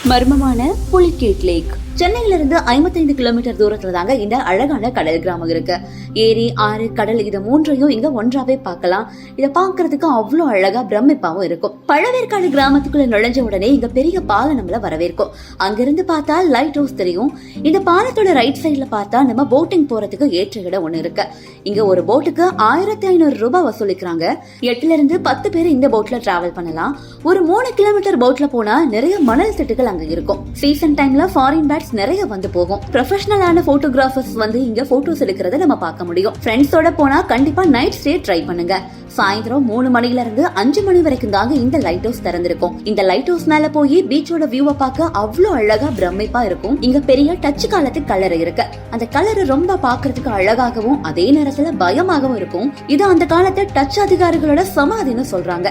மர்மமான புலிகேட் லேக் சென்னையில இருந்து 55 கிலோமீட்டர் தூரத்துல தாங்க இந்த அழகான கடல் கிராமம் இருக்கு. ஏரி, ஆறு, கடல் இது மூன்றையும் இங்க ஒன்றாவே பார்க்கலாம். இத பாக்குறதுக்கு அவ்வளவு அழகா பிரமிப்பாவும் இருக்கும். பழவேற்காடு கிராமத்துக்குள்ள நுழைஞ்ச உடனே இங்க பெரிய பாலம் நம்மள வரவேற்கும். அங்கிருந்து பார்த்தா லைட் ஹவுஸ் தெரியும். இந்த பாலத்தோட ரைட் சைட்ல பார்த்தா நம்ம போட்டிங் போறதுக்கு ஏற்ற இடம் ஒண்ணு இருக்கு. இங்க ஒரு போட்டுக்கு 1500 ரூபாய் வசூலிக்கிறாங்க. 8ல இருந்து 10 பேர் இந்த போட்ல டிராவல் பண்ணலாம். ஒரு 3 கிலோமீட்டர் போட்ல போனா நிறைய மணல் திட்டுகள் அங்க இருக்கும். சீசன் டைம்ல ஃபாரின் பேட்ஸ் நிறைய வந்து போகும். ப்ரொஃபஷனலான போட்டோகிராஃபர்ஸ் வந்து இங்க போட்டோஸ் எடுக்கிறத நம்ம பார்க்க முடியும். ஃப்ரெண்ட்ஸோட போனா கண்டிப்பா நைட் ஸ்டே ட்ரை பண்ணுங்க. சாயந்தரம் 3 மணில இருந்து 5 மணி வரைக்கும் தாங்க இந்த லைட் ஹவுஸ் திறந்திருக்கும். இந்த லைட் ஹவுஸ் மேல போய் பீச்சோட வியூவை பார்க்க அவ்வளவு அழகா பிரமிப்பா இருக்கும். இங்க பெரிய டச் காலத்து கலர் இருக்கு. அந்த கலர் ரொம்ப பாக்குறதுக்கு அழகாகவும் அதே நேரத்துல பயமாகவும் இருக்கும். இது அந்த காலத்து டச் அதிகாரிகளோட சமாதின்னு சொல்றாங்க.